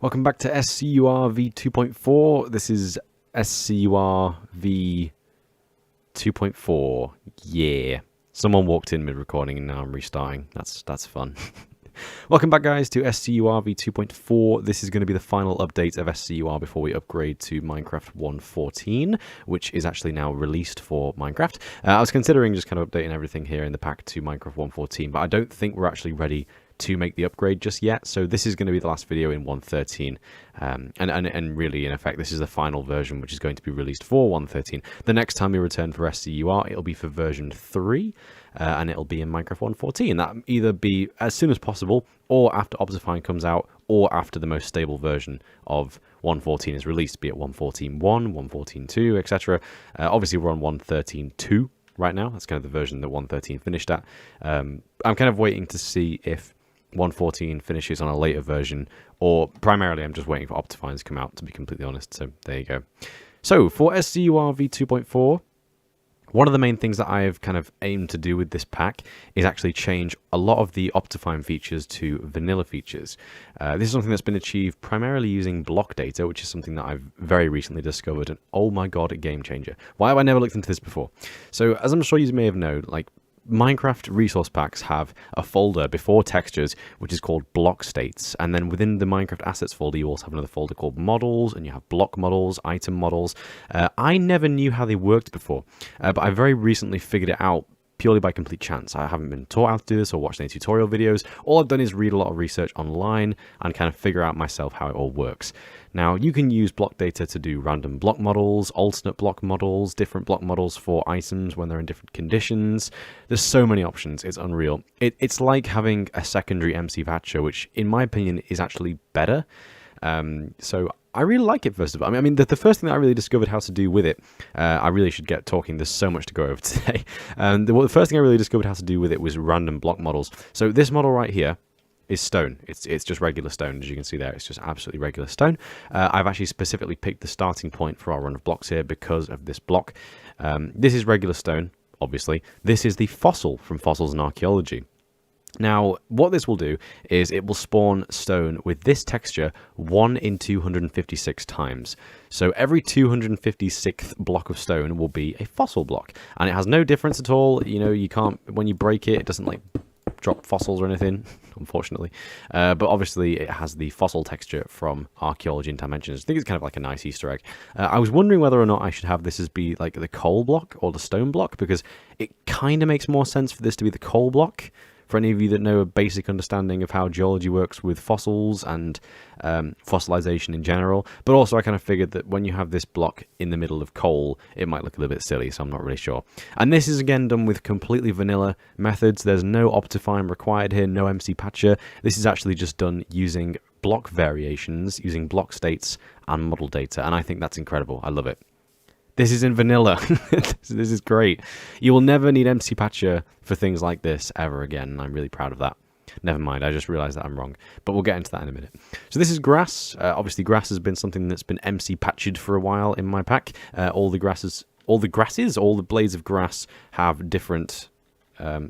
Welcome back to SCUR v2.4. This is SCUR v2.4. Yeah. Someone walked in mid-recording and now I'm restarting. That's fun. Welcome back, guys, to SCUR v2.4. This is going to be the final update of SCUR before we upgrade to Minecraft 1.14, which is actually now released for Minecraft. I was considering just kind of updating everything here in the pack to Minecraft 1.14, but I don't think we're actually ready to make the upgrade just yet, so this is going to be the last video in 1.13, and really, in effect, this is the final version which is going to be released for 1.13. The next time we return for SCUR, it'll be for version 3, and it'll be in Minecraft 1.14. That'll either be as soon as possible, or after Optifine comes out, or after the most stable version of 1.14 is released, be it 1.14.1, 1.14.2, etc. Obviously, we're on 1.13.2 right now. That's kind of the version that 1.13 finished at. I'm kind of waiting to see if 1.14 finishes on a later version, or primarily I'm just waiting for Optifine to come out, to be completely honest. So there you go. So for SCUR v2.4, one of the main things that I've kind of aimed to do with this pack is actually change a lot of the Optifine features to vanilla features. This is something that's been achieved primarily using block data, which is something that I've very recently discovered, and oh my god, a game changer. Why have I never looked into this before? So as I'm sure you may have known, like, Minecraft resource packs have a folder before textures which is called block states, and then within the Minecraft assets folder you also have another folder called models, and you have block models, item models. I never knew how they worked before, but I very recently figured it out purely by complete chance. I haven't been taught how to do this or watched any tutorial videos. All I've done is read a lot of research online and kind of figure out myself how it all works. Now, you can use block data to do random block models, alternate block models, different block models for items when they're in different conditions. There's so many options, it's unreal. It's like having a secondary MC patcher, which in my opinion is actually better. So I really like it, first of all. I mean, the first thing that I really discovered how to do with it, I really should get talking, there's so much to go over today. The first thing I really discovered how to do with it was random block models. So this model right here is stone. It's just regular stone, as you can see there. It's just absolutely regular stone. I've actually specifically picked the starting point for our run of blocks here because of this block. This is regular stone, obviously. This is the fossil from Fossils and Archaeology. Now, what this will do is it will spawn stone with this texture 1 in 256 times. So every 256th block of stone will be a fossil block. And it has no difference at all. You know, you can't, when you break it, it doesn't like drop fossils or anything, unfortunately. But obviously it has the fossil texture from Archaeology and Dimensions. I think it's kind of like a nice Easter egg. I was wondering whether or not I should have this as be like the coal block or the stone block, because it kind of makes more sense for this to be the coal block. For any of you that know a basic understanding of how geology works with fossils and fossilization in general. But also I kind of figured that when you have this block in the middle of coal, it might look a little bit silly, so I'm not really sure. And this is again done with completely vanilla methods. There's no Optifine required here, no MC patcher. This is actually just done using block variations, using block states and model data. And I think that's incredible. I love it. This is in vanilla. This is great. You will never need MC Patcher for things like this ever again, and I'm really proud of that. Never mind, I just realized that I'm wrong, but we'll get into that in a minute. So this is grass. Obviously, grass has been something that's been MC patched for a while in my pack. All the blades of grass have different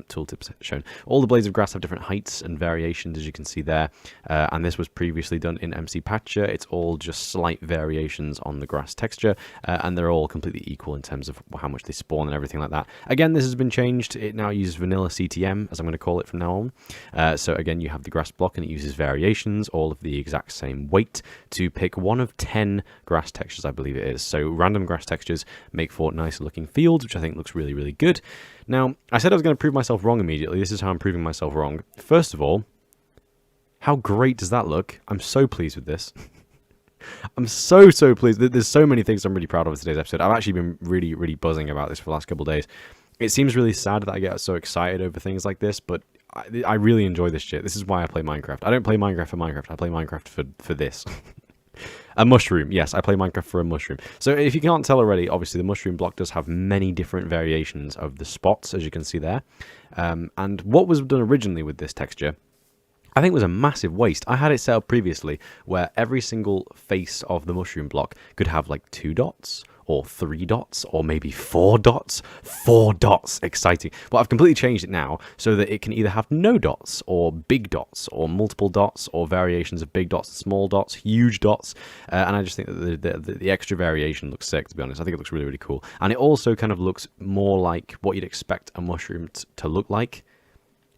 tooltips shown. All the blades of grass have different heights and variations, as you can see there, and this was previously done in MC Patcher. It's all just slight variations on the grass texture, and they're all completely equal in terms of how much they spawn and everything like that. Again, this has been changed. It now uses Vanilla CTM, as I'm going to call it from now on. So again, you have the grass block, and it uses variations, all of the exact same weight, to pick one of 10 grass textures, I believe it is. So random grass textures make for nice looking fields, which I think looks really, really good. Now, I said I was going to prove myself wrong immediately. This is how I'm proving myself wrong. First of all, how great does that look? I'm so pleased with this. I'm so pleased. There's so many things I'm really proud of in today's episode. I've actually been really, really buzzing about this for the last couple of days. It seems really sad that I get so excited over things like this, but I really enjoy this shit. This is why I play Minecraft. I don't play Minecraft for Minecraft. I play Minecraft for this. A mushroom. Yes, I play Minecraft for a mushroom. So if you can't tell already, obviously the mushroom block does have many different variations of the spots, as you can see there. And what was done originally with this texture, I think, was a massive waste. I had it set up previously where every single face of the mushroom block could have like 2 dots or 3 dots, or maybe 4 dots. 4 dots, exciting. Well, I've completely changed it now so that it can either have no dots, or big dots, or multiple dots, or variations of big dots, small dots, huge dots. And I just think that the extra variation looks sick, to be honest. I think it looks really, really cool. And it also kind of looks more like what you'd expect a mushroom to look like.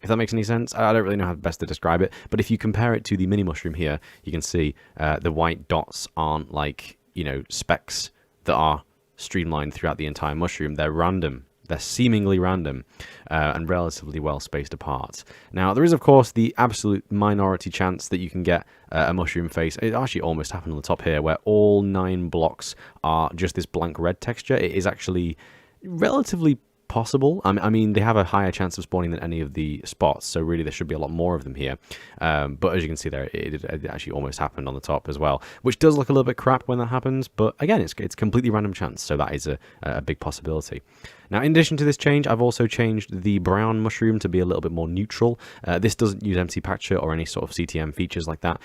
If that makes any sense. I don't really know how best to describe it, but if you compare it to the mini mushroom here, you can see the white dots aren't like, you know, specks that are streamlined throughout the entire mushroom. They're random. They're seemingly random and relatively well spaced apart. Now, there is, of course, the absolute minority chance that you can get a mushroom face. It actually almost happened on the top here, where all 9 blocks are just this blank red texture. It is actually relatively possible. I mean, they have a higher chance of spawning than any of the spots, so really there should be a lot more of them here. But as you can see there, it actually almost happened on the top as well, which does look a little bit crap when that happens, but again, it's completely random chance, so that is a big possibility. Now, in addition to this change, I've also changed the brown mushroom to be a little bit more neutral. This doesn't use empty patcher or any sort of CTM features like that,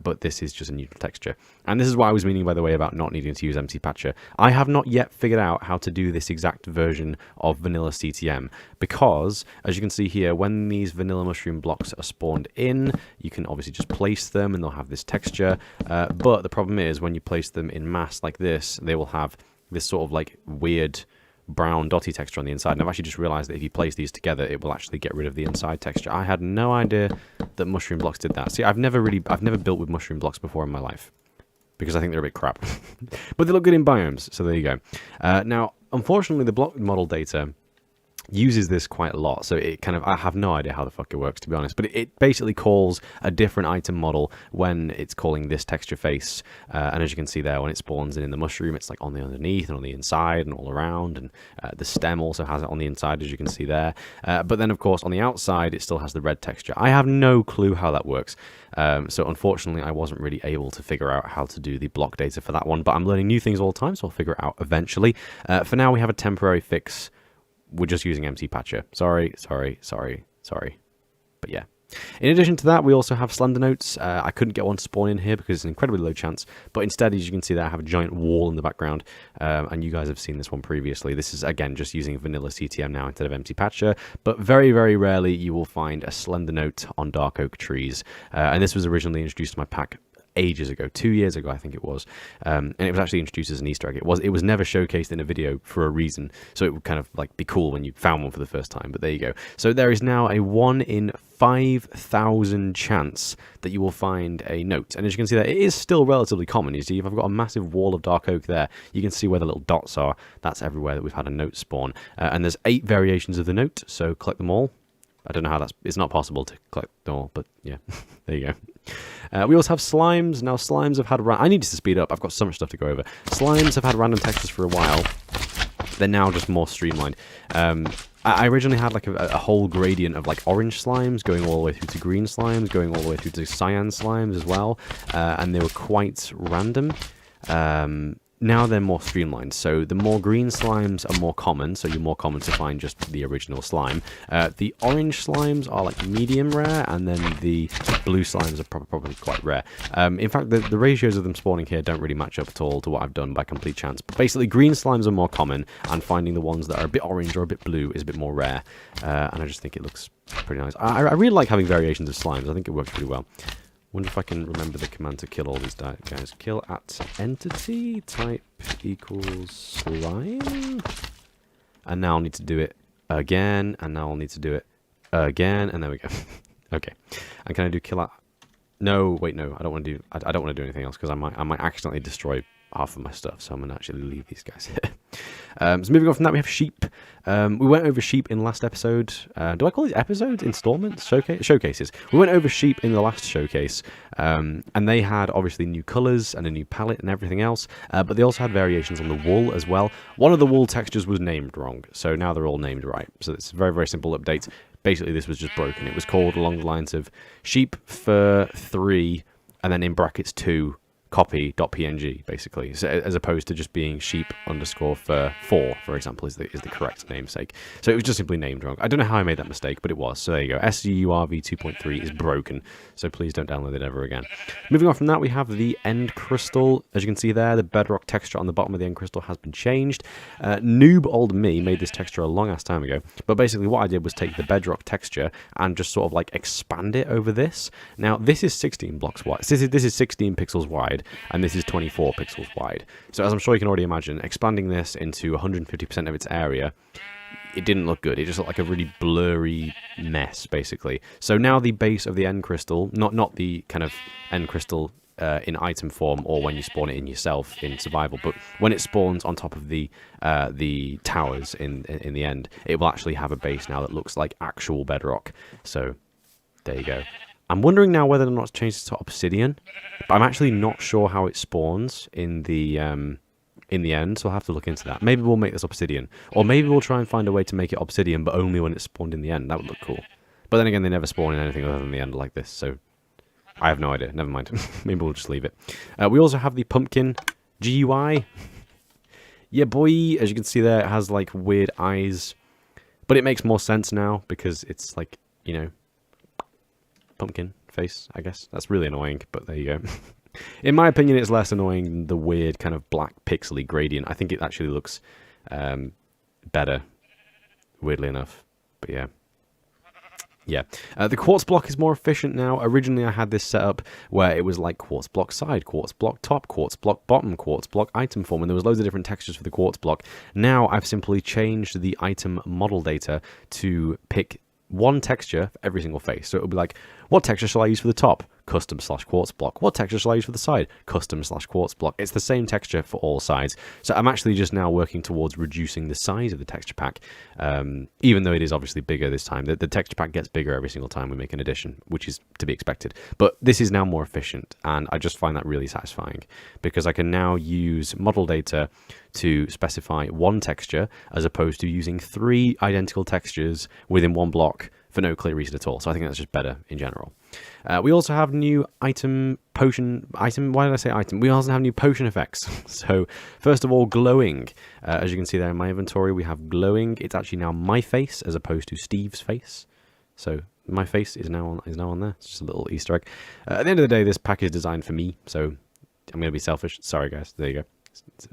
but this is just a neutral texture. And this is what I was meaning, by the way, about not needing to use empty patcher. I have not yet figured out how to do this exact version of Vanilla CTM, because, as you can see here, when these vanilla mushroom blocks are spawned in, you can obviously just place them and they'll have this texture, but the problem is when you place them in mass like this, they will have this sort of like weird brown dotty texture on the inside. And I've actually just realized that if you place these together, it will actually get rid of the inside texture. I had no idea that mushroom blocks did that. See, I've never built with mushroom blocks before in my life, because I think they're a bit crap. But they look good in biomes, so there you go. Now, unfortunately, the block model data uses this quite a lot, so it kind of, I have no idea how the fuck it works, to be honest, but it basically calls a different item model when it's calling this texture face, and as you can see there, when it spawns in the mushroom, it's like on the underneath and on the inside and all around, and the stem also has it on the inside, as you can see there, but then of course on the outside it still has the red texture. I have no clue how that works, so unfortunately I wasn't really able to figure out how to do the block data for that one, but I'm learning new things all the time, so I'll figure it out eventually. For now, we have a temporary fix. We're just using empty patcher. Sorry. But yeah. In addition to that, we also have Slender Notes. I couldn't get one to spawn in here because it's an incredibly low chance. But instead, as you can see there, I have a giant wall in the background. And you guys have seen this one previously. This is, again, just using Vanilla CTM now instead of empty patcher. But very, very rarely you will find a Slender Note on dark oak trees. And this was originally introduced to my pack ages ago, 2 years ago I think it was, and it was actually introduced as an Easter egg. It was never showcased in a video for a reason, so it would kind of like be cool when you found one for the first time, but there you go. So there is now a 1 in 5,000 chance that you will find a note, and as you can see there, it is still relatively common. You see, if I've got a massive wall of dark oak there, you can see where the little dots are. That's everywhere that we've had a note spawn, and there's 8 variations of the note, so collect them all. I don't know how it's not possible to collect them all, but yeah, there you go. We also have slimes. Now, slimes have had... I need to speed up. I've got so much stuff to go over. Slimes have had random textures for a while. They're now just more streamlined. I originally had like a whole gradient of like orange slimes going all the way through to green slimes, going all the way through to cyan slimes as well, and they were quite random. Now they're more streamlined, so the more green slimes are more common, so you're more common to find just the original slime. The orange slimes are like medium rare, and then the blue slimes are probably quite rare. In fact, the ratios of them spawning here don't really match up at all to what I've done by complete chance. But basically, green slimes are more common, and finding the ones that are a bit orange or a bit blue is a bit more rare. And I just think it looks pretty nice. I really like having variations of slimes. I think it works pretty well. Wonder if I can remember the command to kill all these guys. Kill at entity type equals slime. And now I'll need to do it again. And now I'll need to do it again. And there we go. Okay. And can I do kill at... No, wait, no. I don't want to do... I don't want to do anything else because I might accidentally destroy half of my stuff. So I'm going to actually leave these guys here. So moving on from that, we have sheep. We went over sheep in last episode. Do I call these episodes? Installments? Showcases. We went over sheep in the last showcase, and they had obviously new colours and a new palette and everything else, but they also had variations on the wool as well. One of the wool textures was named wrong, so now they're all named right. So it's a very, very simple update. Basically, this was just broken. It was called along the lines of sheep fur 3, and then in brackets 2, copy.png basically, so, as opposed to just being sheep underscore for example, is the correct namesake. So it was just simply named wrong. I don't know how I made that mistake, but it was. So there you go. SCUR v2.3 is broken, so please don't download it ever again. Moving on from that, we have the end crystal. As you can see there, the bedrock texture on the bottom of the end crystal has been changed. Noob old me made this texture a long ass time ago, but basically what I did was take the bedrock texture and just sort of like expand it over this. Now this is 16 blocks wide. This is 16 pixels wide, and this is 24 pixels wide. So as I'm sure you can already imagine, expanding this into 150% of its area, it didn't look good. It just looked like a really blurry mess, basically. So now the base of the end crystal, not the kind of end crystal in item form or when you spawn it in yourself in survival, but when it spawns on top of the towers in the end, it will actually have a base now that looks like actual bedrock. So there you go. I'm wondering now whether or not it's changed to obsidian, but I'm actually not sure how it spawns in the end, so I'll have to look into that. Maybe we'll make this obsidian, or maybe we'll try and find a way to make it obsidian, but only when it's spawned in the end. That would look cool. But then again, they never spawn in anything other than the end like this, so I have no idea. Never mind. Maybe we'll just leave it. We also have the pumpkin GUI. Yeah, boy. As you can see there, it has like weird eyes, but it makes more sense now because it's like, you know, pumpkin face, I guess. That's really annoying, but there you go. In my opinion, it's less annoying than the weird kind of black pixely gradient. I think it actually looks better, weirdly enough. But yeah. Yeah, the quartz block is more efficient now. Originally, I had this set up where it was like quartz block side, quartz block top, quartz block bottom, quartz block item form, and there was loads of different textures for the quartz block. Now, I've simply changed the item model data to pick one texture for every single face. So it'll be like, what texture shall I use for the top? Custom/quartz block. What texture shall I use for the side? Custom/quartz block. It's the same texture for all sides. So I'm actually just now working towards reducing the size of the texture pack, even though it is obviously bigger this time. The texture pack gets bigger every single time we make an addition, which is to be expected. But this is now more efficient, and I just find that really satisfying because I can now use model data to specify one texture as opposed to using 3 identical textures within one block for no clear reason at all. So I think that's just better in general. We also have new why did I say item? We also have new potion effects. So first of all, glowing. As you can see there in my inventory, we have glowing. It's actually now my face as opposed to Steve's face. So my face is now on there. It's just a little Easter egg. At the end of the day, this pack is designed for me, so I'm going to be selfish. Sorry guys, there you go.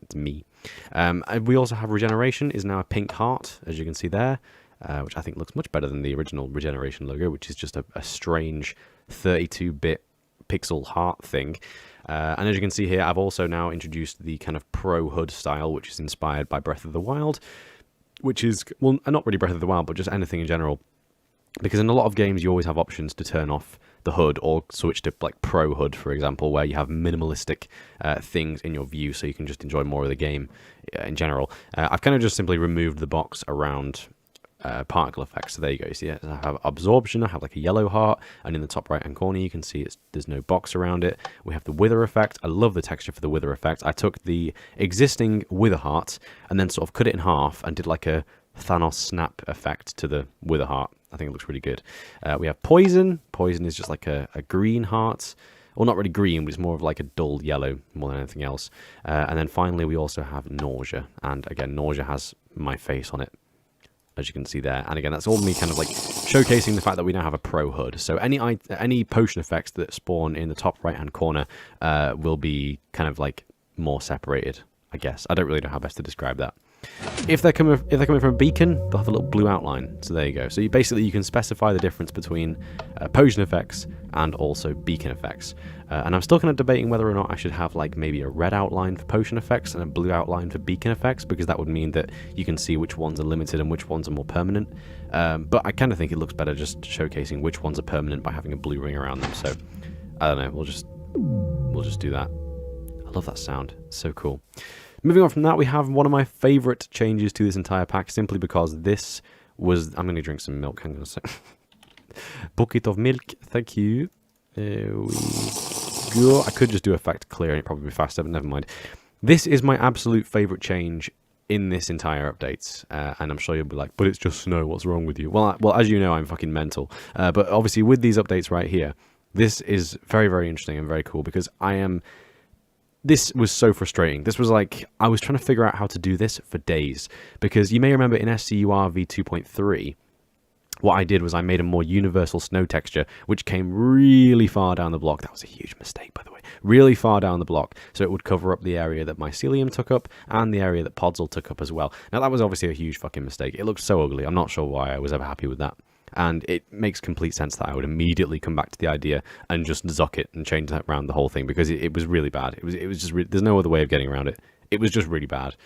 It's me. And we also have regeneration is now a pink heart, as you can see there. Which I think looks much better than the original regeneration logo, which is just a strange 32-bit pixel heart thing. And as you can see here, I've also now introduced the kind of pro HUD style, which is inspired by Breath of the Wild, which is, well, not really Breath of the Wild, but just anything in general. Because in a lot of games, you always have options to turn off the HUD or switch to like Pro HUD, for example, where you have minimalistic things in your view, so you can just enjoy more of the game in general. I've kind of just simply removed the box around particle effects. So there you go. See, I have absorption. I have like a yellow heart, and in the top right hand corner you can see there's no box around it. We have the wither effect. I love the texture for the wither effect. I took the existing wither heart and then sort of cut it in half and did like a Thanos snap effect to the wither heart. I think it looks really good. We have poison. Poison is just like a green heart. Well, not really green, but it's more of like a dull yellow more than anything else. And then finally we also have nausea, and again nausea has my face on it, as you can see there. And again, that's all me kind of like showcasing the fact that we now have a pro HUD. So any potion effects that spawn in the top right hand corner will be kind of like more separated, I guess. I don't really know how best to describe that. If they're coming from a beacon, they'll have a little blue outline. So there you go. So you can specify the difference between potion effects and also beacon effects. And I'm still kind of debating whether or not I should have like maybe a red outline for potion effects and a blue outline for beacon effects, because that would mean that you can see which ones are limited and which ones are more permanent. But I kind of think it looks better just showcasing which ones are permanent by having a blue ring around them. So I don't know. We'll just do that. I love that sound. It's so cool. Moving on from that, we have one of my favorite changes to this entire pack, simply because this was... I'm going to drink some milk. Hang on a sec. Bucket of milk. Thank you. There we go. I could just do effect clear and it'd probably be faster, but never mind. This is my absolute favorite change in this entire update. And I'm sure you'll be like, but it's just snow. What's wrong with you? Well, as you know, I'm fucking mental. But obviously with these updates right here, this is very, very interesting and very cool, because I am this was so frustrating. This was like, I was trying to figure out how to do this for days, because you may remember in SCUR v2.3, what I did was I made a more universal snow texture, which came really far down the block. That was a huge mistake, by the way. Really far down the block, so it would cover up the area that mycelium took up and the area that podzol took up as well. Now, that was obviously a huge fucking mistake. It looked so ugly. I'm not sure why I was ever happy with that. And it makes complete sense that I would immediately come back to the idea and just zuck it and change that around the whole thing, because it was really bad. It was just there's no other way of getting around it. It was just really bad.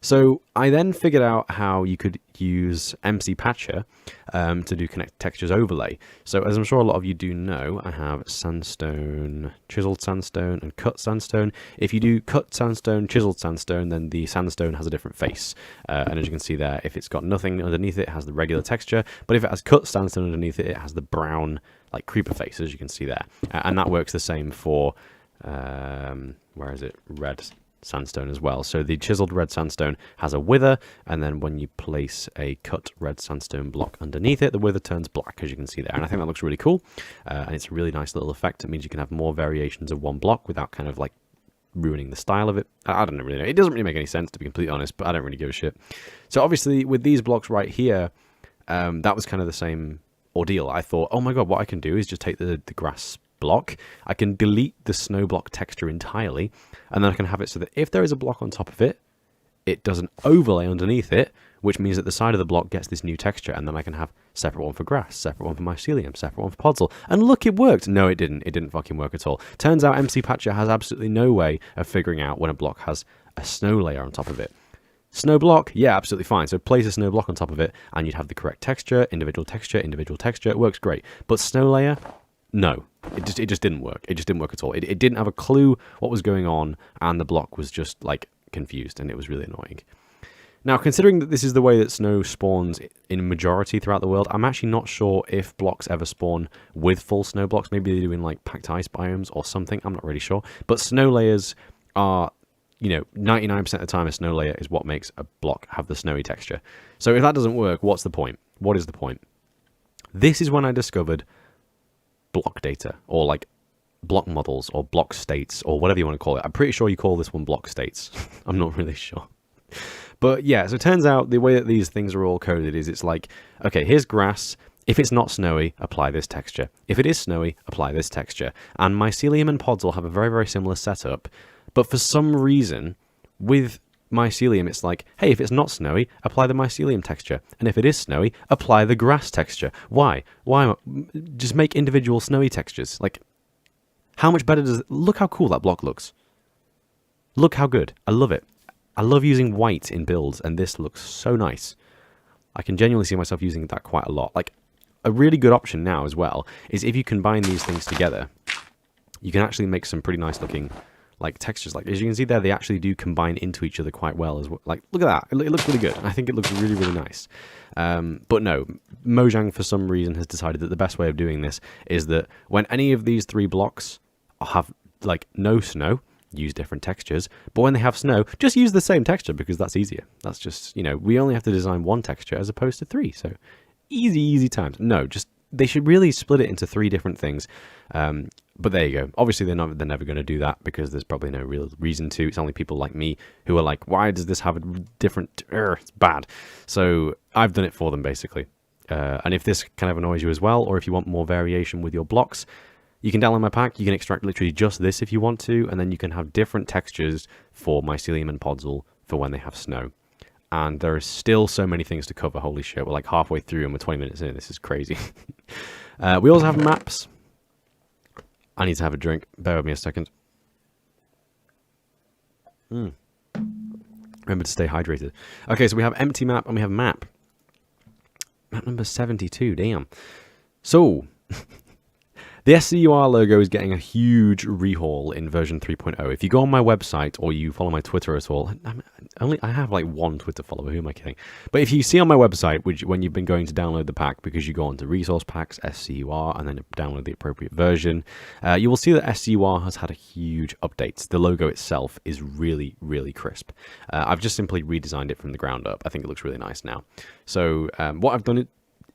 So I then figured out how you could use MC Patcher to do Connect Textures Overlay. So as I'm sure a lot of you do know, I have sandstone, chiseled sandstone, and cut sandstone. If you do cut sandstone, chiseled sandstone, then the sandstone has a different face. And as you can see there, if it's got nothing underneath it, it has the regular texture. But if it has cut sandstone underneath it, it has the brown, like, creeper face, as you can see there. And that works the same for, where is it? Red sandstone as well. So the chiseled red sandstone has a wither, and then when you place a cut red sandstone block underneath it, the wither turns black, as you can see there. And I think that looks really cool, and it's a really nice little effect. It means you can have more variations of one block without kind of like ruining the style of it. I don't really know. It doesn't really make any sense, to be completely honest, but I don't really give a shit. So obviously with these blocks right here, that was kind of the same ordeal. I thought, oh my god, what I can do is just take the grass block, I can delete the snow block texture entirely, and then I can have it so that if there is a block on top of it, it does an overlay underneath it, which means that the side of the block gets this new texture, and then I can have separate one for grass, separate one for mycelium, separate one for podzol. And look, it worked. No, it didn't. It didn't fucking work at all. Turns out MC Patcher has absolutely no way of figuring out when a block has a snow layer on top of it. Snow block, yeah, absolutely fine. So place a snow block on top of it, and you'd have the correct texture, individual texture, individual texture. It works great. But snow layer, no, it just didn't work. It just didn't work at all. It didn't have a clue what was going on, and the block was just like confused, and it was really annoying. Now, considering that this is the way that snow spawns in a majority throughout the world, I'm actually not sure if blocks ever spawn with full snow blocks. Maybe they do in like packed ice biomes or something. I'm not really sure. But snow layers are, 99% of the time a snow layer is what makes a block have the snowy texture. So if that doesn't work, what's the point? What is the point? This is when I discovered block data, or like block models, or block states, or whatever you want to call it. I'm pretty sure you call this one block states. I'm not really sure. But yeah, so it turns out the way that these things are all coded is it's like, okay, here's grass. If it's not snowy, apply this texture. If it is snowy, apply this texture. And mycelium and podzol have a very, very similar setup. But for some reason, with mycelium, it's like, hey, if it's not snowy, apply the mycelium texture. And if it is snowy, apply the grass texture. Why? Just make individual snowy textures. Like, how much better does it... Look how cool that block looks. Look how good. I love it. I love using white in builds, and this looks so nice. I can genuinely see myself using that quite a lot. Like, a really good option now as well is if you combine these things together, you can actually make some pretty nice looking like textures. Like, as you can see there, they actually do combine into each other quite well as well. Like, look at that. It looks really good. I think it looks really, really nice. But no, Mojang for some reason has decided that the best way of doing this is that when any of these three blocks have like no snow, use different textures, but when they have snow, just use the same texture, because that's easier. That's just, we only have to design one texture as opposed to three, so easy times. No, just they should really split it into three different things. But there you go. Obviously they're never going to do that, because there's probably no real reason to. It's only people like me who are like, why does this have a different it's bad. So I've done it for them, basically. And if this kind of annoys you as well, or if you want more variation with your blocks, you can download my pack. You can extract literally just this if you want to, and then you can have different textures for mycelium and podzol for when they have snow. And there are still so many things to cover. Holy shit, we're like halfway through and we're 20 minutes in. This is crazy. We also have maps. I need to have a drink. Bear with me a second. Remember to stay hydrated. Okay, so we have empty map and we have map. Map number 72, damn. So... The SCUR logo is getting a huge rehaul in version 3.0. If you go on my website or you follow my Twitter at all, I have like one Twitter follower, who am I kidding? But if you see on my website, when you've been going to download the pack, because you go onto resource packs, SCUR, and then download the appropriate version, you will see that SCUR has had a huge update. The logo itself is really, really crisp. I've just simply redesigned it from the ground up. I think it looks really nice now. So what I've done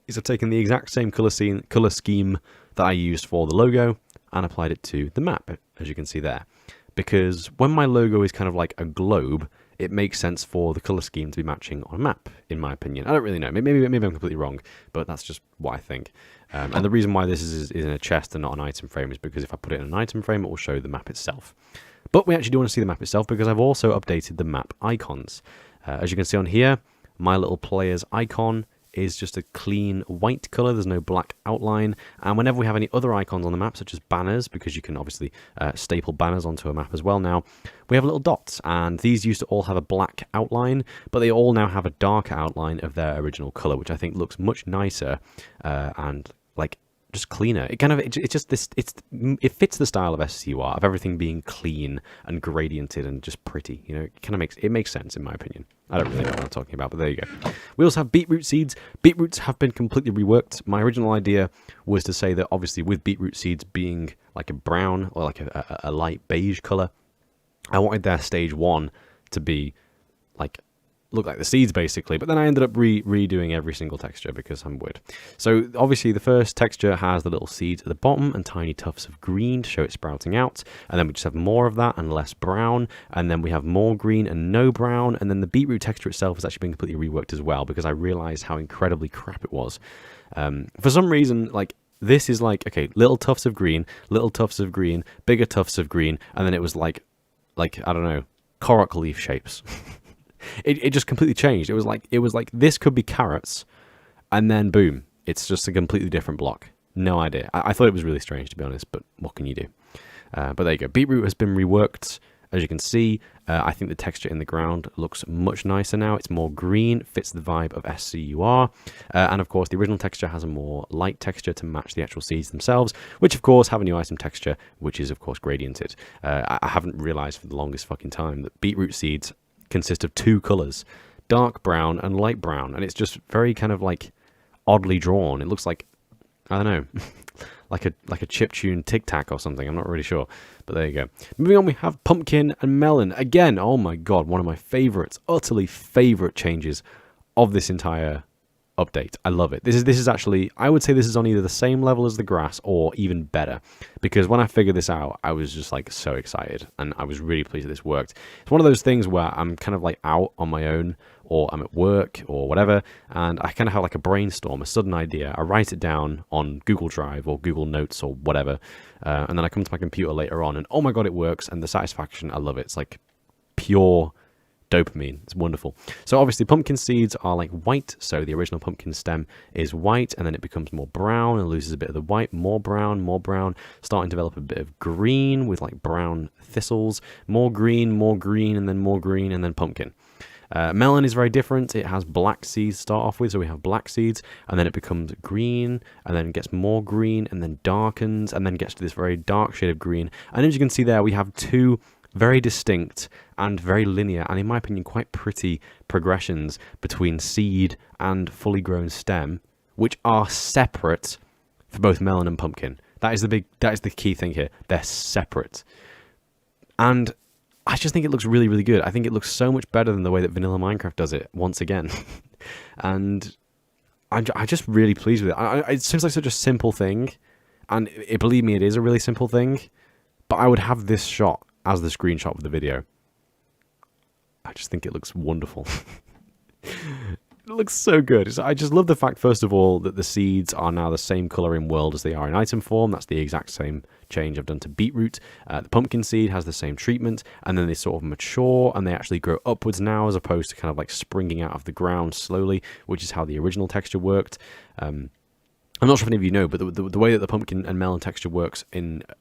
is I've taken the exact same color scheme that I used for the logo and applied it to the map, as you can see there. because when my logo is kind of like a globe, it makes sense for the color scheme to be matching on a map, in my opinion. I don't really know. Maybe I'm completely wrong, but that's just what I think. And the reason why this is in a chest and not an item frame is because if I put it in an item frame, it will show the map itself. But we actually do want to see the map itself because I've also updated the map icons. As you can see on here, my little player's icon is just a clean white color. There's no black outline. And whenever we have any other icons on the map, such as banners, because you can obviously staple banners onto a map as well now, we have little dots. And these used to all have a black outline, but they all now have a darker outline of their original color, which I think looks much nicer and like just cleaner. It fits the style of SCUR, of everything being clean and gradiented and just pretty. You know, it kind of makes sense in my opinion. I don't really know what I'm talking about, but there you go. We also have beetroot seeds. Beetroots have been completely reworked. My original idea was to say that obviously with beetroot seeds being like a brown or like a light beige color, I wanted their stage 1 to be like look like the seeds basically, but then I ended up redoing every single texture because I'm weird. So obviously the first texture has the little seeds at the bottom and tiny tufts of green to show it sprouting out, and then we just have more of that and less brown, and then we have more green and no brown, and then the beetroot texture itself has actually been completely reworked as well because I realized how incredibly crap it was. For some reason, like, this is like, okay, little tufts of green, bigger tufts of green, and then it was like I don't know, Korok leaf shapes. It just completely changed. It was like this could be carrots, and then boom, it's just a completely different block. No idea. I thought it was really strange, to be honest, but what can you do? But there you go. Beetroot has been reworked. As you can see, I think the texture in the ground looks much nicer now. It's more green, fits the vibe of SCUR. And of course, the original texture has a more light texture to match the actual seeds themselves, which of course have a new item texture, which is of course gradiented. I haven't realized for the longest fucking time that beetroot seeds consist of 2 colors, dark brown and light brown, and it's just very kind of like oddly drawn. It looks like, I don't know, like a chiptune Tic Tac or something. I'm not really sure, but there you go. Moving on, we have pumpkin and melon. Again, oh my god, one of my favorites, utterly favorite changes of this entire update. I love it. This is actually, I would say this is on either the same level as the grass or even better, because when I figured this out, I was just like so excited and I was really pleased that this worked. It's one of those things where I'm kind of like out on my own, or I'm at work or whatever, and I kind of have like a brainstorm, a sudden idea. I write it down on Google Drive or Google Notes or whatever, and then I come to my computer later on and oh my god, it works, and the satisfaction, I love it. It's like pure dopamine. It's wonderful. So obviously pumpkin seeds are like white, so the original pumpkin stem is white, and then it becomes more brown and loses a bit of the white, more brown, starting to develop a bit of green with like brown thistles, more green, and then more green, and then pumpkin. Melon is very different. It has black seeds to start off with, so we have black seeds, and then it becomes green, and then gets more green, and then darkens, and then gets to this very dark shade of green. And as you can see there, we have 2 very distinct and very linear, and in my opinion quite pretty progressions between seed and fully grown stem, which are separate for both melon and pumpkin. That is the key thing here. They're separate. And I just think it looks really, really good. I think it looks so much better than the way that Vanilla Minecraft does it once again. And I'm just really pleased with it. It seems like such a simple thing, and believe me, it is a really simple thing, but I would have this shot as the screenshot of the video. I just think it looks wonderful. It looks so good. I just love the fact, first of all, that the seeds are now the same color in world as they are in item form. That's the exact same change I've done to beetroot. The pumpkin seed has the same treatment, and then they sort of mature and they actually grow upwards now, as opposed to kind of like springing out of the ground slowly, which is how the original texture worked. I'm not sure if any of you know, but the way that the pumpkin and melon texture works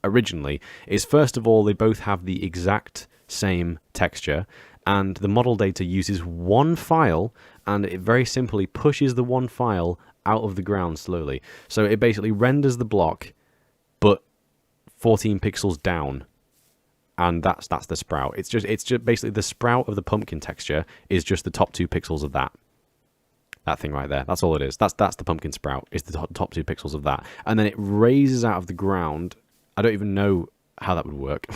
originally is, first of all, they both have the exact same texture, and the model data uses one file, and it very simply pushes the one file out of the ground slowly. So it basically renders the block, but 14 pixels down, and that's the sprout. It's just basically the sprout of the pumpkin texture is just the top 2 pixels of that. That thing right there. That's all it is. That's the pumpkin sprout. It's the top 2 pixels of that. And then it raises out of the ground. I don't even know how that would work.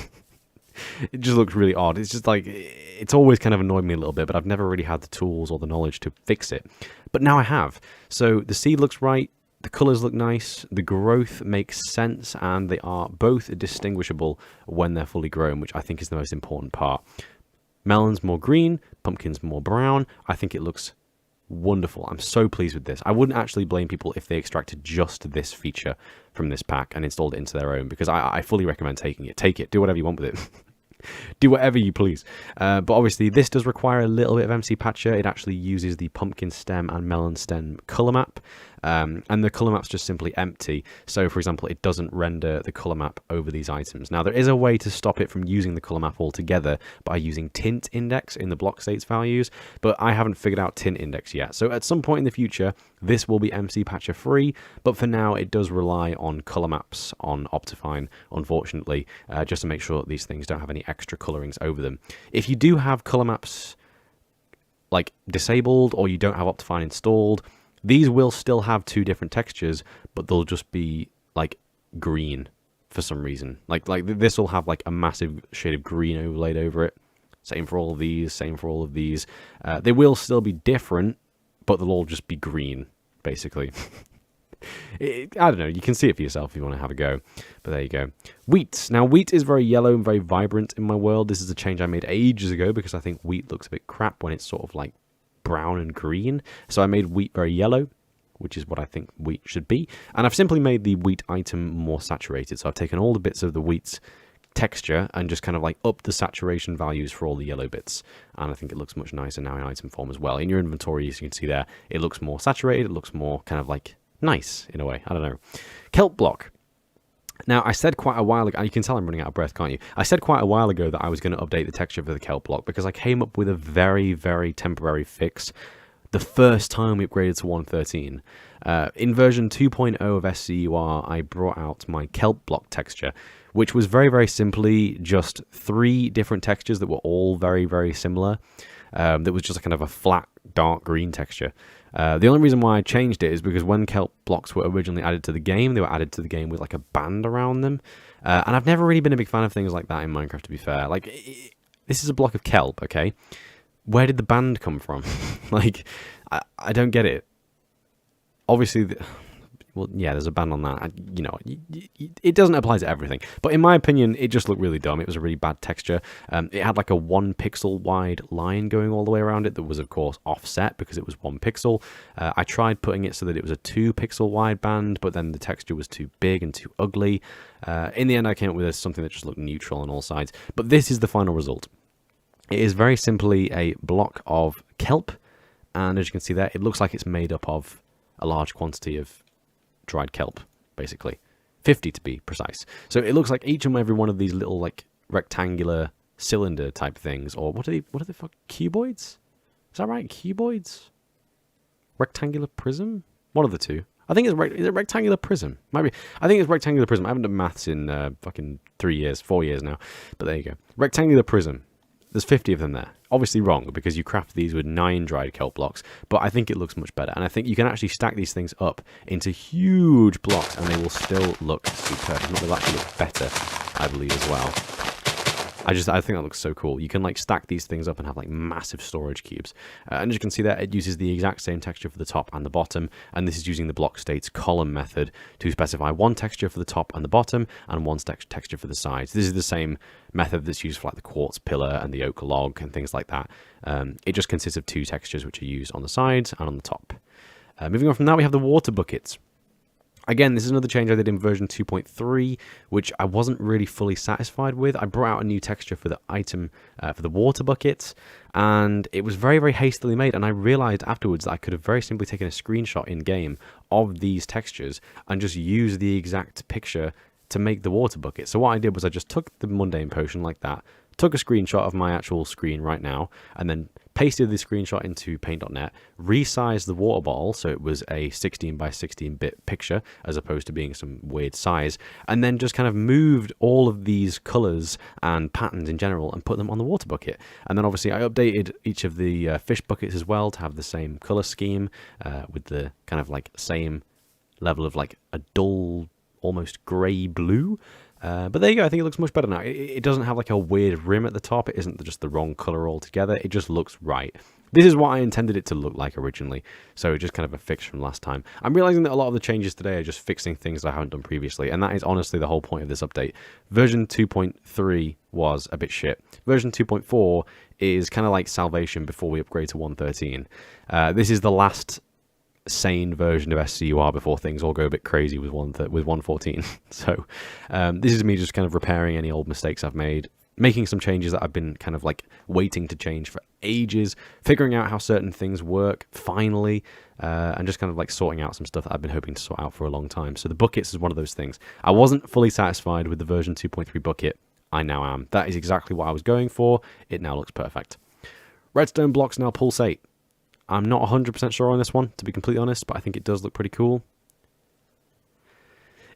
It just looks really odd. It's just like, it's always kind of annoyed me a little bit, but I've never really had the tools or the knowledge to fix it. But now I have. So the seed looks right. The colours look nice, the growth makes sense, and they are both distinguishable when they're fully grown, which I think is the most important part. Melon's more green, pumpkin's more brown. I think it looks wonderful. I'm so pleased with this. I wouldn't actually blame people if they extracted just this feature from this pack and installed it into their own, because I fully recommend taking it. Take it, do whatever you want with it. Do whatever you please. But obviously this does require a little bit of MC Patcher. It actually uses the pumpkin stem and melon stem color map. And the color map's just simply empty. So for example, it doesn't render the color map over these items. Now there is a way to stop it from using the color map altogether by using tint index in the block states values, but I haven't figured out tint index yet. So at some point in the future, this will be MC Patcher free, but for now it does rely on color maps on Optifine, unfortunately, just to make sure that these things don't have any extra colorings over them. If you do have color maps like disabled, or you don't have Optifine installed, these will still have two different textures, but they'll just be like green for some reason. Like this will have like a massive shade of green overlaid over it. Same for all of these, same for all of these. They will still be different, but they'll all just be green, basically. I don't know, you can see it for yourself if you want to have a go, but there you go. Wheat. Now wheat is very yellow and very vibrant in my world. This is a change I made ages ago because I think wheat looks a bit crap when it's sort of like brown and green. So I made wheat very yellow, which is what I think wheat should be. And I've simply made the wheat item more saturated. So I've taken all the bits of the wheat texture and just kind of like up the saturation values for all the yellow bits. And I think it looks much nicer now in item form as well. In your inventory, as you can see there, it looks more saturated. It looks more kind of like nice in a way. I don't know. Kelp Block. Now, I said quite a while ago, and you can tell I'm running out of breath, can't you? I said quite a while ago that I was going to update the texture for the Kelp Block because I came up with a very, very temporary fix the first time we upgraded to 1.13. In version 2.0 of SCUR, I brought out my Kelp Block texture, which was very, very simply just 3 different textures that were all very, very similar. That was just a kind of a flat, dark green texture. The only reason why I changed it is because when Kelp Blocks were originally added to the game, they were added to the game with like a band around them. And I've never really been a big fan of things like that in Minecraft, to be fair. Like, this is a block of kelp, okay? Where did the band come from? Like, I don't get it. Obviously, well, yeah, there's a band on that. You know, it doesn't apply to everything. But in my opinion, it just looked really dumb. It was a really bad texture. It had like a 1 pixel wide line going all the way around it that was, of course, offset because it was 1 pixel. I tried putting it so that it was a 2 pixel wide band, but then the texture was too big and too ugly. In the end, I came up with something that just looked neutral on all sides. But this is the final result. It is very simply a block of kelp. And as you can see there, it looks like it's made up of a large quantity of dried kelp, basically 50 to be precise. So it looks like each and every one of these little like rectangular cylinder type things, or what are they cuboids? Is that right? Cuboids? Rectangular prism? One of the two. I think it's is it rectangular prism? Might be. I think it's rectangular prism. I haven't done maths in fucking 4 years now, but there you go. Rectangular prism. There's 50 of them there. Obviously wrong, because you craft these with 9 dried kelp blocks, but I think it looks much better. And I think you can actually stack these things up into huge blocks, and they will still look superb. Not they'll actually look better, I believe, as well. I think that looks so cool. You can like stack these things up and have like massive storage cubes. And as you can see there, it uses the exact same texture for the top and the bottom. And this is using the block states column method to specify one texture for the top and the bottom and one texture for the sides. This is the same method that's used for like the quartz pillar and the oak log and things like that. It just consists of 2 textures which are used on the sides and on the top. Moving on from that, we have the water buckets. Again, this is another change I did in version 2.3, which I wasn't really fully satisfied with. I brought out a new texture for the item, for the water buckets, and it was very, very hastily made, and I realized afterwards that I could have very simply taken a screenshot in-game of these textures and just used the exact picture to make the water bucket. So what I did was I just took the mundane potion like that, took a screenshot of my actual screen right now, and then pasted the screenshot into paint.net, resized the water bottle so it was a 16 by 16 bit picture as opposed to being some weird size, and then just kind of moved all of these colors and patterns in general and put them on the water bucket. And then obviously I updated each of the fish buckets as well to have the same color scheme with the kind of like same level of like a dull, almost grey blue. But there you go. I think it looks much better now. It doesn't have like a weird rim at the top. It isn't just the wrong color altogether. It just looks right. This is what I intended it to look like originally. So just kind of a fix from last time. I'm realizing that a lot of the changes today are just fixing things that I haven't done previously. And that is honestly the whole point of this update. Version 2.3 was a bit shit. Version 2.4 is kind of like salvation before we upgrade to 1.13. This is the last sane version of SCUR before things all go a bit crazy with 1.14. So this is me just kind of repairing any old mistakes I've made, making some changes that I've been kind of like waiting to change for ages, figuring out how certain things work finally, and just kind of like sorting out some stuff that I've been hoping to sort out for a long time. So the buckets is one of those things. I wasn't fully satisfied with the version 2.3 bucket. I now am. That is exactly what I was going for. It now looks perfect. Redstone blocks now pulsate. I'm not 100% sure on this one, to be completely honest, but I think it does look pretty cool.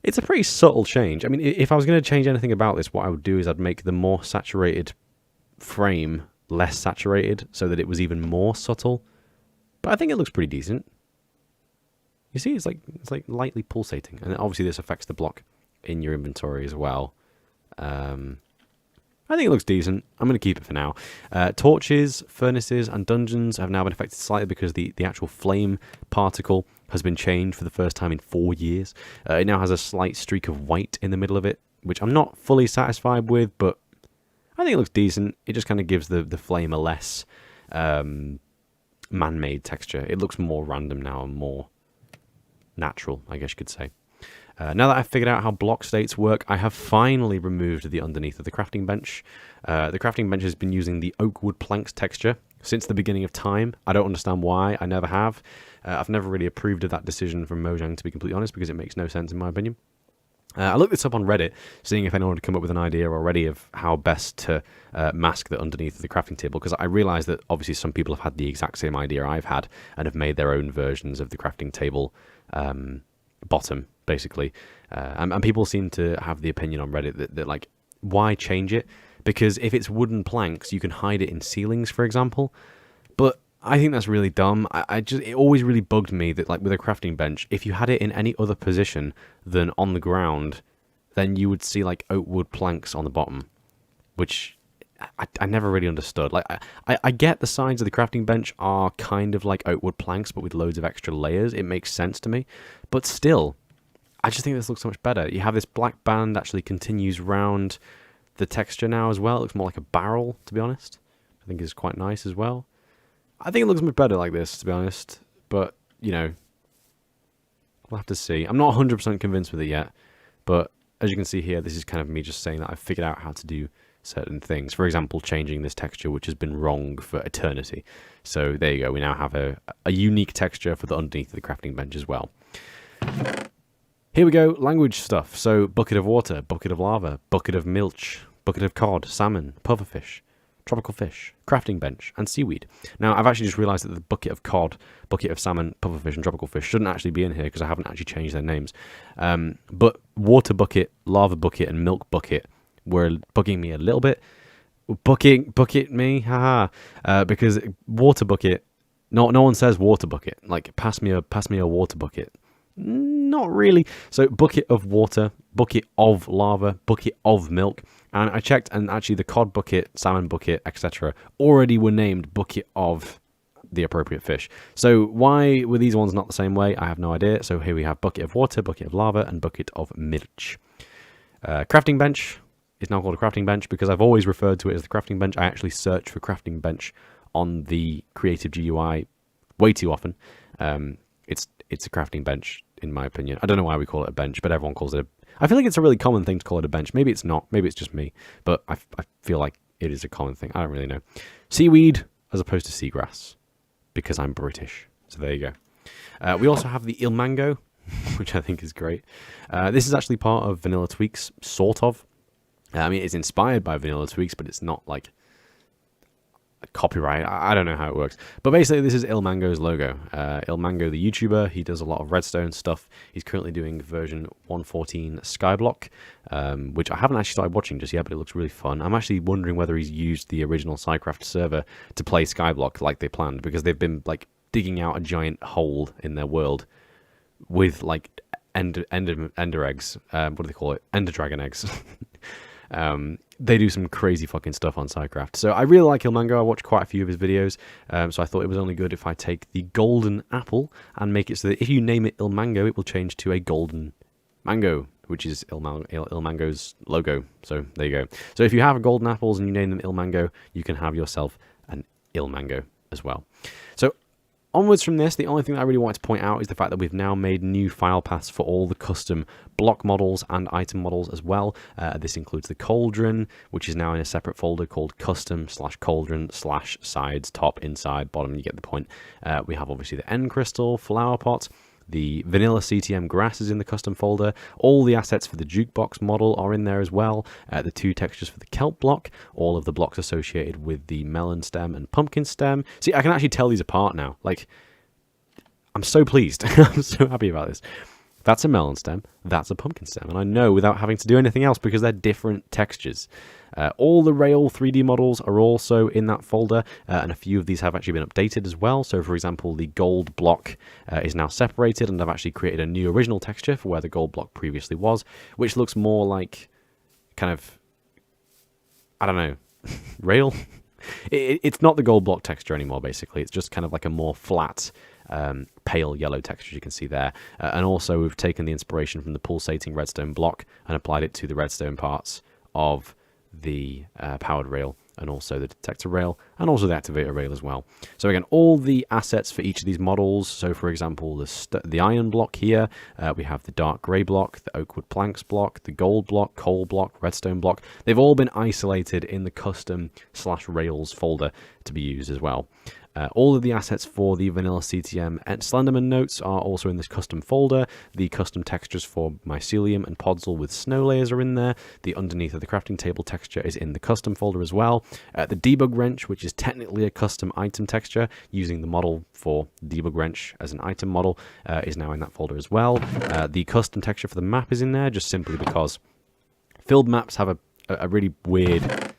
It's a pretty subtle change. I mean, if I was going to change anything about this, what I would do is I'd make the more saturated frame less saturated so that it was even more subtle. But I think it looks pretty decent. You see, it's like lightly pulsating. And obviously this affects the block in your inventory as well. I think it looks decent. I'm going to keep it for now. Torches, furnaces, and dungeons have now been affected slightly because the actual flame particle has been changed for the first time in 4 years. It now has a slight streak of white in the middle of it, which I'm not fully satisfied with, but I think it looks decent. It just kind of gives the flame a less man-made texture. It looks more random now and more natural, I guess you could say. Now that I've figured out how block states work, I have finally removed the underneath of the crafting bench. The crafting bench has been using the oak wood planks texture since the beginning of time. I don't understand why. I never have. I've never really approved of that decision from Mojang, to be completely honest, because it makes no sense in my opinion. I looked this up on Reddit, seeing if anyone had come up with an idea already of how best to mask the underneath of the crafting table, because I realised that obviously some people have had the exact same idea I've had and have made their own versions of the crafting table bottom, basically. And people seem to have the opinion on Reddit that like, why change it? Because if it's wooden planks, you can hide it in ceilings, for example. But I think that's really dumb. It always really bugged me that, like, with a crafting bench, if you had it in any other position than on the ground, then you would see like oak wood planks on the bottom, which I never really understood. Like, I get the sides of the crafting bench are kind of like oak wood planks, but with loads of extra layers. It makes sense to me, but still, I just think this looks so much better. You have this black band actually continues round the texture now as well. It looks more like a barrel, to be honest. I think it's quite nice as well. I think it looks much better like this, to be honest. But, you know, we'll have to see. I'm not 100% convinced with it yet. But as you can see here, this is kind of me just saying that I've figured out how to do certain things. For example, changing this texture, which has been wrong for eternity. So there you go. We now have a unique texture for the underneath of the crafting bench as well. Here we go. Language stuff. So bucket of water, bucket of lava, bucket of milch, bucket of cod, salmon, pufferfish, tropical fish, crafting bench, and seaweed. Now, I've actually just realised that the bucket of cod, bucket of salmon, pufferfish, and tropical fish shouldn't actually be in here because I haven't actually changed their names. But water bucket, lava bucket, and milk bucket were bugging me a little bit. Bucket me, haha. Because water bucket, no one says water bucket. Like, pass me a water bucket. Not really. So bucket of water, bucket of lava, bucket of milk. And I checked, and actually the cod bucket, salmon bucket, etc. already were named bucket of the appropriate fish. So why were these ones not the same way? I have no idea. So here we have bucket of water, bucket of lava, and bucket of milch. Crafting bench is now called a crafting bench because I've always referred to it as the crafting bench. I actually search for crafting bench on the creative GUI way too often. It's a crafting bench, in my opinion. I don't know why we call it a bench, but everyone calls it a... I feel like it's a really common thing to call it a bench. Maybe it's not. Maybe it's just me. But I feel like it is a common thing. I don't really know. Seaweed as opposed to seagrass, because I'm British. So there you go. We also have the ilmango, which I think is great. This is actually part of Vanilla Tweaks, sort of. I mean, it's inspired by Vanilla Tweaks, but it's not like copyright. I don't know how it works, but basically this is ilmango's logo. Ilmango, the YouTuber, he does a lot of redstone stuff. He's currently doing version 1.14 Skyblock, which I haven't actually started watching just yet, but it looks really fun. I'm actually wondering whether he's used the original Minecraft server to play Skyblock like they planned, because they've been like digging out a giant hole in their world with like ender eggs. What do they call it? Ender dragon eggs. They do some crazy fucking stuff on SciCraft. So I really like Ilmango. I watched quite a few of his videos. So I thought it was only good if I take the golden apple and make it so that if you name it Ilmango, it will change to a golden mango, which is Ilmango's logo. So there you go. So if you have golden apples and you name them Ilmango, you can have yourself an Ilmango as well. So onwards from this, the only thing that I really wanted to point out is the fact that we've now made new file paths for all the custom block models and item models as well. This includes the cauldron, which is now in a separate folder called custom/cauldron/sides, top, inside, bottom, you get the point. We have obviously the end crystal, flower pot. The Vanilla CTM grass is in the custom folder. All the assets for the jukebox model are in there as well. The 2 textures for the kelp block. All of the blocks associated with the melon stem and pumpkin stem. See, I can actually tell these apart now. Like, I'm so pleased. I'm so happy about this. That's a melon stem. That's a pumpkin stem. And I know without having to do anything else because they're different textures. All the rail 3D models are also in that folder, and a few of these have actually been updated as well. So, for example, the gold block is now separated, and I've actually created a new original texture for where the gold block previously was, which looks more like kind of, I don't know, rail? It's not the gold block texture anymore, basically. It's just kind of like a more flat, pale yellow texture, you can see there. And also, we've taken the inspiration from the pulsating redstone block and applied it to the redstone parts of the powered rail, and also the detector rail, and also the activator rail as well. So again, all the assets for each of these models. So for example, the iron block here, we have the dark grey block, the oakwood planks block, the gold block, coal block, redstone block. They've all been isolated in the custom/rails folder to be used as well. All of the assets for the Vanilla CTM and Slender Notes are also in this custom folder. The custom textures for mycelium and podzol with snow layers are in there. The underneath of the crafting table texture is in the custom folder as well. The debug wrench, which is technically a custom item texture, using the model for debug wrench as an item model, is now in that folder as well. The custom texture for the map is in there, just simply because filled maps have a really weird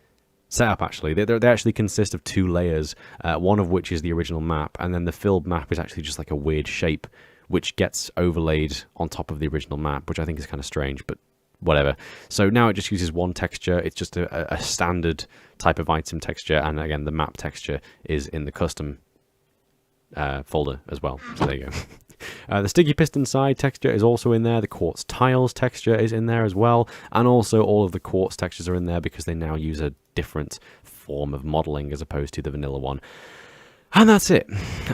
setup. Actually, they actually consist of 2 layers, one of which is the original map, and then the filled map is actually just like a weird shape which gets overlaid on top of the original map, which I think is kind of strange, but whatever. So now it just uses one texture. It's just a standard type of item texture, and again, the map texture is in the custom folder as well. So there you go. The sticky piston side texture is also in there. The quartz tiles texture is in there as well. And also all of the quartz textures are in there because they now use a different form of modeling as opposed to the vanilla one. And that's it.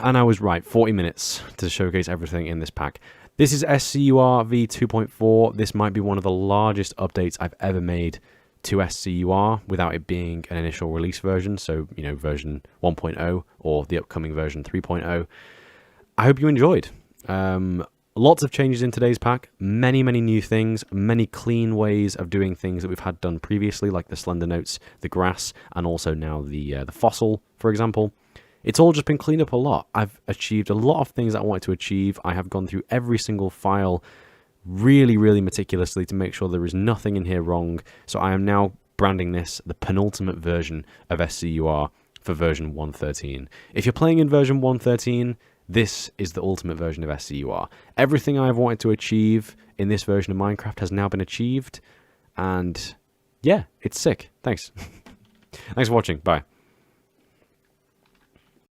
And I was right, 40 minutes to showcase everything in this pack. This is SCUR v2.4. This might be one of the largest updates I've ever made to SCUR without it being an initial release version. So, you know, version 1.0 or the upcoming version 3.0. I hope you enjoyed. Lots of changes in today's pack, many new things, many clean ways of doing things that we've had done previously, like the Slender Notes, the grass, and also now the fossil, for example. It's all just been cleaned up a lot. I've achieved a lot of things that I wanted to achieve. I have gone through every single file really meticulously to make sure there is nothing in here wrong. So I am now branding this the penultimate version of SCUR for version 1.13. If you're playing in version 1.13, this is the ultimate version of SCUR. Everything I've wanted to achieve in this version of Minecraft has now been achieved. And yeah, it's sick. Thanks. Thanks for watching. Bye.